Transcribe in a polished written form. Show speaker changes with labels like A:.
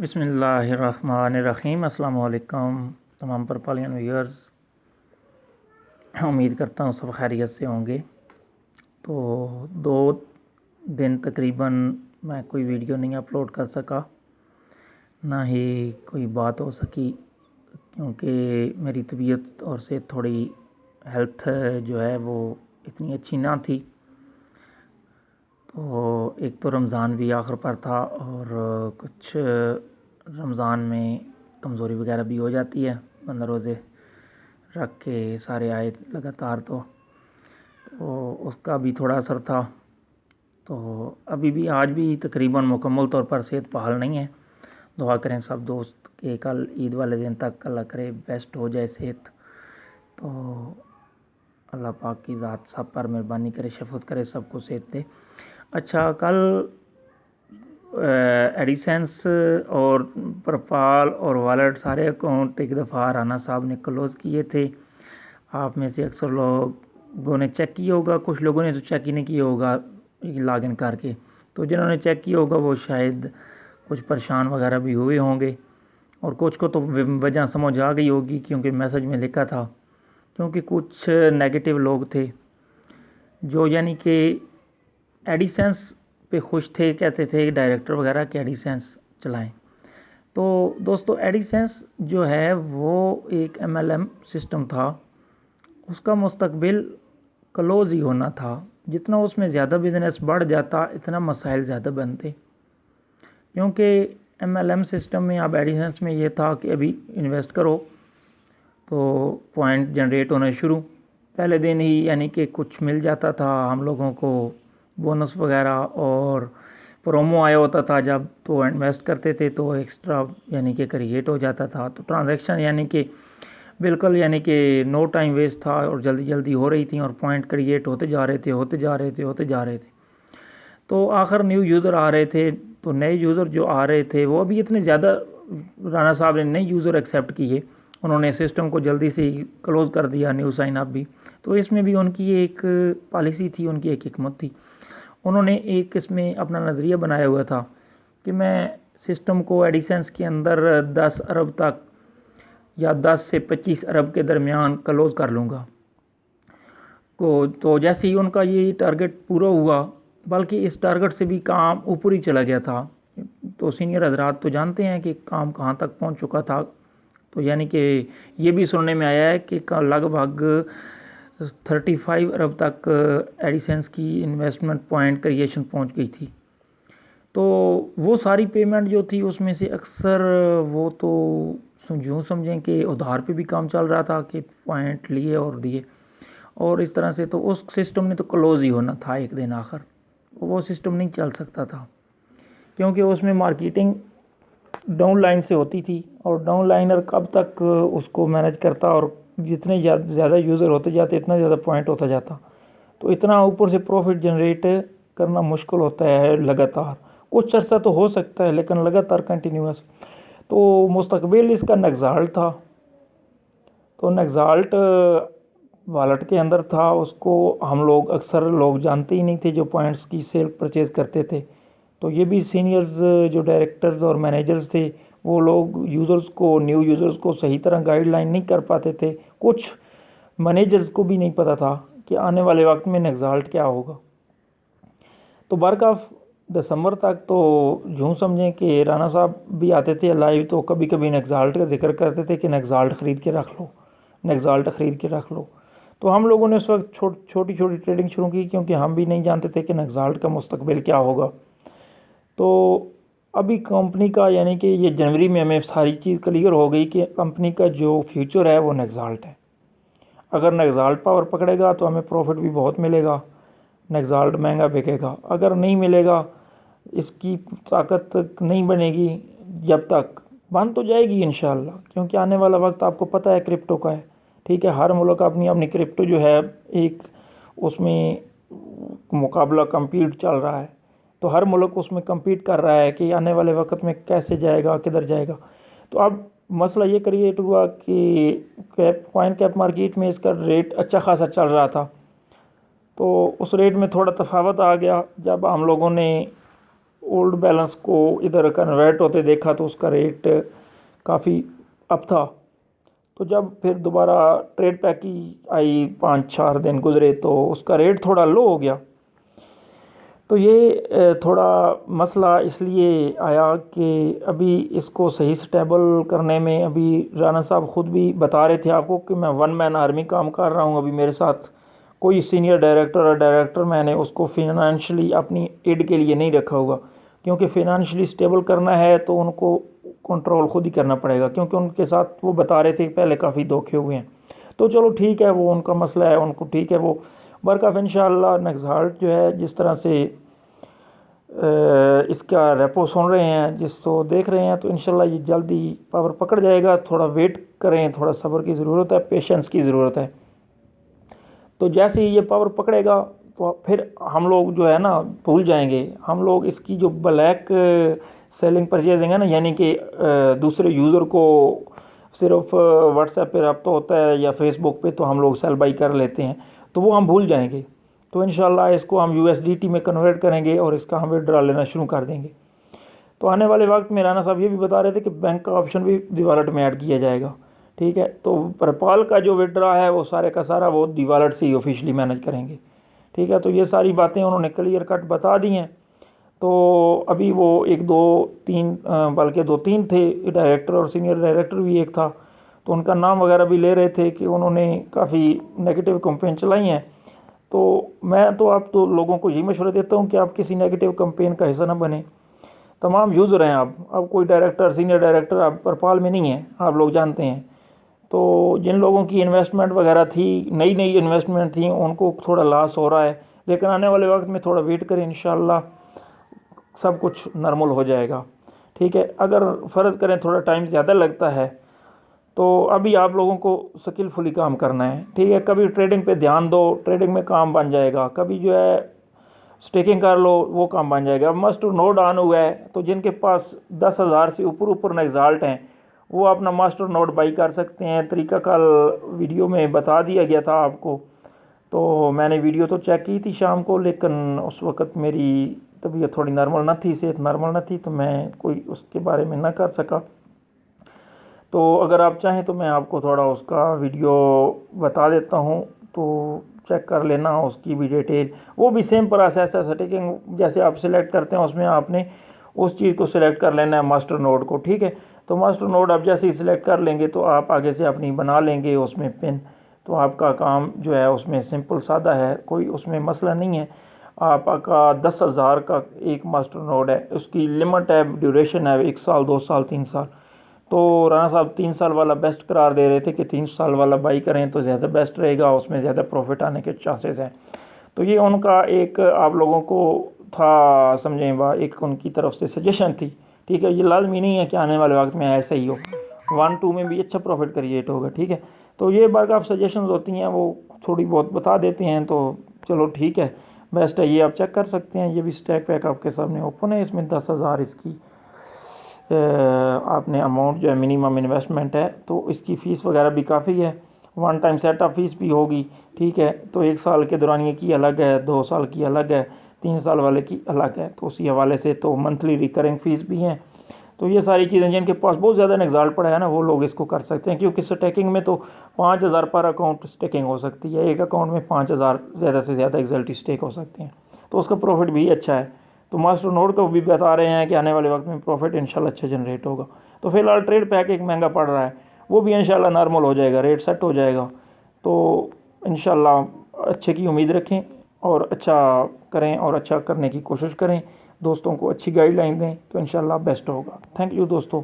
A: बिस्मिल्लाहिर्रहमानिर्रहीम। अस्सलाम वालेकुम तमाम परपालियन व्यूअर्स। उम्मीद करता हूँ सब खैरियत से होंगे। तो 2 दिन तकरीबन मैं कोई वीडियो नहीं अपलोड कर सका, ना ही कोई बात हो सकी, क्योंकि मेरी तबीयत और सेहत थोड़ी हेल्थ जो है वो इतनी अच्छी ना थी। तो एक तो रमज़ान भी आखिर पर था और कुछ रमज़ान में कमज़ोरी वगैरह भी हो जाती है, बंदा रोज़े रख के सारे आए लगातार, तो उसका भी थोड़ा असर था। तो अभी भी आज भी तकरीबन मुकम्मल तौर पर सेहत बहाल नहीं है। दुआ करें सब दोस्त कि कल ईद वाले दिन तक अल्लाह करे बेस्ट हो जाए सेहत। तो अल्लाह पाक की ज़ात सब पर मेहरबानी करे, शफ़क़त करे, सबको सेहत दे। अच्छा, कल एडिसेंस और परपाल और वॉलेट सारे अकाउंट एक दफ़ा राना साहब ने क्लोज़ किए थे। आप में से अक्सर लोगों ने चेक किया होगा, कुछ लोगों ने तो चेक ही नहीं किया होगा लॉगिन करके। तो जिन्होंने चेक किया होगा वो शायद कुछ परेशान वगैरह भी हुए होंगे, और कुछ को तो वजह समझ आ गई होगी क्योंकि मैसेज में लिखा था। क्योंकि कुछ नेगेटिव लोग थे जो यानी कि एडिसेंस पे खुश थे, कहते थे डायरेक्टर वगैरह के एडिसेंस चलाएं। तो दोस्तों, एडिसेंस जो है वो एक MLM सिस्टम था, उसका मुस्तकबिल क्लोज़ ही होना था। जितना उसमें ज़्यादा बिज़नेस बढ़ जाता इतना मसाइल ज़्यादा बनते, क्योंकि MLM सिस्टम में अब एडिसेंस में ये था कि अभी इन्वेस्ट करो तो पॉइंट जनरेट होना शुरू, पहले दिन ही यानी कि कुछ मिल जाता था हम लोगों को, बोनस वगैरह, और प्रोमो आया होता था जब तो इन्वेस्ट करते थे तो एक्स्ट्रा यानी कि क्रिएट हो जाता था। तो ट्रांजैक्शन यानी कि बिल्कुल यानी कि नो टाइम वेस्ट था और जल्दी जल्दी हो रही थी और पॉइंट क्रिएट होते जा रहे थे। तो आखिर न्यू यूज़र आ रहे थे, तो नए यूज़र जो आ रहे थे वो अभी इतने ज़्यादा राना साहब ने नए यूज़र एक्सेप्ट किए, उन्होंने सिस्टम को जल्दी से क्लोज़ कर दिया, न्यू साइन अप भी। तो इसमें भी उनकी एक पॉलिसी थी, उनकी एक हिकमत थी। उन्होंने एक इसमें अपना नज़रिया बनाया हुआ था कि मैं सिस्टम को एडिसेंस के अंदर 10 अरब तक या 10 से 25 अरब के दरमियान क्लोज़ कर लूँगा को। तो जैसे ही उनका ये टारगेट पूरा हुआ, बल्कि इस टारगेट से भी काम ऊपर ही चला गया था। तो सीनियर हजरात तो जानते हैं कि काम कहाँ तक पहुँच चुका था। तो यानी कि ये भी सुनने में आया है कि लगभग 35 अरब तक एडिसेंस की इन्वेस्टमेंट पॉइंट क्रिएशन पहुँच गई थी। तो वो सारी पेमेंट जो थी उसमें से अक्सर वो तो यूँ समझें कि उधार पे भी काम चल रहा था कि पॉइंट लिए और दिए, और इस तरह से तो उस सिस्टम ने तो क्लोज़ ही होना था एक दिन आखिर। वो सिस्टम नहीं चल सकता था क्योंकि उसमें मार्केटिंग डाउन लाइन से होती थी, और डाउन लाइनर कब तक उसको मैनेज करता, और जितने ज़्यादा यूज़र होते जाते इतना ज़्यादा पॉइंट होता जाता। तो इतना ऊपर से प्रॉफिट जनरेट करना मुश्किल होता है लगातार। कुछ अर्सा तो हो सकता है लेकिन लगातार कंटिन्यूस। तो मुस्तकबिल इसका नेक्साल्ट था। तो नेक्साल्ट वॉलेट के अंदर था, उसको हम लोग अक्सर लोग जानते ही नहीं थे जो पॉइंट्स की सेल परचेज़ करते थे। तो ये भी सीनियर्स जो डायरेक्टर्स और मैनेजर्स थे वो लोग यूज़र्स को, न्यू यूज़र्स को सही तरह गाइडलाइन नहीं कर पाते थे। कुछ मैनेजर्स को भी नहीं पता था कि आने वाले वक्त में नेक्साल्ट क्या होगा। तो बरकफ दिसंबर तक तो यूँ समझें कि राना साहब भी आते थे लाइव, तो कभी कभी नेक्साल्ट का जिक्र करते थे कि नेक्साल्ट ख़रीद के रख लो, नेक्साल्ट ख़रीद के रख लो। तो हम लोगों ने उस वक्त छोटी छोटी ट्रेडिंग शुरू की, क्योंकि हम भी नहीं जानते थे कि नेक्साल्ट का मुस्तकबिल क्या होगा। तो अभी कंपनी का यानी कि ये जनवरी में हमें सारी चीज़ क्लियर हो गई कि कंपनी का जो फ्यूचर है वो नेक्साल्ट है। अगर नेक्साल्ट पावर पकड़ेगा तो हमें प्रॉफिट भी बहुत मिलेगा, नेक्साल्ट महंगा बिकेगा। अगर नहीं मिलेगा, इसकी ताकत नहीं बनेगी, जब तक बन तो जाएगी इंशाल्लाह, क्योंकि आने वाला वक्त आपको पता है क्रिप्टो का है। ठीक है, हर मुल्क अपनी अपनी क्रिप्टो जो है एक उसमें मुकाबला कम्पीट चल रहा है। तो हर मुल्क उसमें कम्पीट कर रहा है कि आने वाले वक्त में कैसे जाएगा, किधर जाएगा। तो अब मसला ये क्रिएट हुआ कि कॉइन कैप मार्केट में इसका रेट अच्छा खासा चल रहा था। तो उस रेट में थोड़ा तफावत आ गया जब हम लोगों ने ओल्ड बैलेंस को इधर कन्वर्ट होते देखा तो उसका रेट काफ़ी अप था। तो जब फिर दोबारा ट्रेड पैक की आई 5-4 दिन गुजरे तो उसका रेट थोड़ा लो हो गया। तो ये थोड़ा मसला इसलिए आया कि अभी इसको सही स्टेबल करने में अभी राना साहब ख़ुद भी बता रहे थे आपको कि मैं वन मैन आर्मी काम कर रहा हूँ। अभी मेरे साथ कोई सीनियर डायरेक्टर और डायरेक्टर मैंने उसको फिनंशियली अपनी एड के लिए नहीं रखा होगा, क्योंकि फिनंशियली स्टेबल करना है तो उनको कंट्रोल खुद ही करना पड़ेगा, क्योंकि उनके साथ वो बता रहे थे कि पहले काफ़ी धोखे हुए हैं। तो चलो ठीक है, वो उनका मसला है, उनको ठीक है। वो बरकफ इंशाल्लाह नेक्स्ट जो है जिस तरह से इसका रेपो सुन रहे हैं, जिसको देख रहे हैं, तो इंशाल्लाह ये जल्दी पावर पकड़ जाएगा। थोड़ा वेट करें, थोड़ा सब्र की ज़रूरत है, पेशेंस की ज़रूरत है। तो जैसे ही ये पावर पकड़ेगा तो फिर हम लोग जो है ना भूल जाएंगे। हम लोग इसकी जो ब्लैक सेलिंग परचेजिंग है ना, यानी कि दूसरे यूज़र को सिर्फ व्हाट्सएप पे रब्ता होता है या फेसबुक पे, तो हम लोग सेल बाई कर लेते हैं, तो वो हम भूल जाएंगे। तो इंशाल्लाह इसको हम USDT में कन्वर्ट करेंगे और इसका हम विड्रॉ लेना शुरू कर देंगे। तो आने वाले वक्त में राना साहब ये भी बता रहे थे कि बैंक का ऑप्शन भी दी वॉलेट में ऐड किया जाएगा। ठीक है, तो पेपाल का जो विड्रॉ है वो सारे का सारा वो दी वॉलेट से ही ऑफिशियली मैनेज करेंगे। ठीक है, तो ये सारी बातें उन्होंने क्लियर कट बता दी हैं। तो अभी वो 1-2-3 बल्कि 2-3 थे डायरेक्टर, और सीनियर डायरेक्टर भी एक था, तो उनका नाम वगैरह भी ले रहे थे कि उन्होंने काफ़ी नेगेटिव कंपेन चलाई हैं। तो मैं तो आप तो लोगों को यही मशवरा देता हूँ कि आप किसी नेगेटिव कंपेन का हिस्सा ना बने। तमाम यूज़र हैं आप, अब कोई डायरेक्टर सीनियर डायरेक्टर आप पेपाल में नहीं है, आप लोग जानते हैं। तो जिन लोगों की इन्वेस्टमेंट वगैरह थी, नई नई इन्वेस्टमेंट थी, उनको थोड़ा लॉस हो रहा है, लेकिन आने वाले वक्त में थोड़ा वेट करें, इंशाल्लाह सब कुछ नॉर्मल हो जाएगा। ठीक है, अगर फ़र्ज़ करें थोड़ा टाइम ज़्यादा लगता है तो अभी आप लोगों को स्किलफुली काम करना है। ठीक है, कभी ट्रेडिंग पे ध्यान दो, ट्रेडिंग में काम बन जाएगा। कभी जो है स्टेकिंग कर लो, वो काम बन जाएगा। अब मास्टर नोड ऑन हुआ है, तो जिनके पास 10,000 से ऊपर रिजल्ट हैं वो अपना मास्टर नोड बाई कर सकते हैं। तरीका कल वीडियो में बता दिया गया था आपको, तो मैंने वीडियो तो चेक की थी शाम को, लेकिन उस वक़्त मेरी तबीयत थोड़ी नॉर्मल न थी, सेहत नॉर्मल न थी, तो मैं कोई उसके बारे में ना कर सका। तो अगर आप चाहें तो मैं आपको थोड़ा उसका वीडियो बता देता हूँ, तो चेक कर लेना उसकी भी डिटेल। वो भी सेम प्रोसेस है, सेटिंग जैसे आप सिलेक्ट करते हैं उसमें आपने उस चीज़ को सिलेक्ट कर लेना है, मास्टर नोड को। ठीक है, तो मास्टर नोड आप जैसे ही सिलेक्ट कर लेंगे तो आप आगे से अपनी बना लेंगे उसमें पिन। तो आपका काम जो है उसमें सिंपल सादा है, कोई उसमें मसला नहीं है। आपका 10,000 का एक मास्टर नोड है, उसकी लिमिट है, ड्यूरेशन है 1 साल, 2 साल, 3 साल। तो राना साहब 3 साल वाला बेस्ट करार दे रहे थे कि 3 साल वाला बाई करें तो ज़्यादा बेस्ट रहेगा, उसमें ज़्यादा प्रॉफिट आने के चांसेस हैं। तो ये उनका एक आप लोगों को था, समझें, एक उनकी तरफ से सजेशन थी। ठीक है, ये लाजमी नहीं है कि आने वाले वक्त में ऐसा ही हो, 1-2 में भी अच्छा प्रॉफिट क्रिएट होगा। ठीक है, तो ये बार आप सजेशन होती हैं वो थोड़ी बहुत बता देते हैं, तो चलो ठीक है, बेस्ट है, ये आप चेक कर सकते हैं। ये भी स्टैक पैक आपके सामने ओपन है, इसमें 10,000 इसकी आपने अमाउंट जो है मिनिमम इन्वेस्टमेंट है, तो इसकी फ़ीस वगैरह भी काफ़ी है, 1 टाइम सेटअप फ़ीस भी होगी। ठीक है, तो 1 साल के दौरानिए की अलग है, 2 साल की अलग है, 3 साल वाले की अलग है। तो उसी हवाले से तो मंथली रिकरिंग फ़ीस भी हैं। तो ये सारी चीज़ें जिनके पास बहुत ज़्यादा रिजल्ट पड़ा है ना, वो लोग इसको कर सकते हैं, क्योंकि स्टेकिंग में तो 5,000 पर अकाउंट स्टेकिंग हो सकती है, एक अकाउंट में 5,000 ज़्यादा से ज़्यादा एक्जल्टी स्टेक हो सकते हैं, तो उसका प्रॉफिट भी अच्छा है। तो मास्टर नोड को भी बता रहे हैं कि आने वाले वक्त में प्रॉफिट इंशाल्लाह अच्छा जनरेट होगा। तो फिलहाल ट्रेड पैक एक महंगा पड़ रहा है, वो भी इंशाल्लाह नॉर्मल हो जाएगा, रेट सेट हो जाएगा। तो इंशाल्लाह अच्छे की उम्मीद रखें और अच्छा करें और अच्छा करने की कोशिश करें, दोस्तों को अच्छी गाइडलाइन दें, तो इंशाल्लाह बेस्ट होगा। थैंक यू दोस्तों।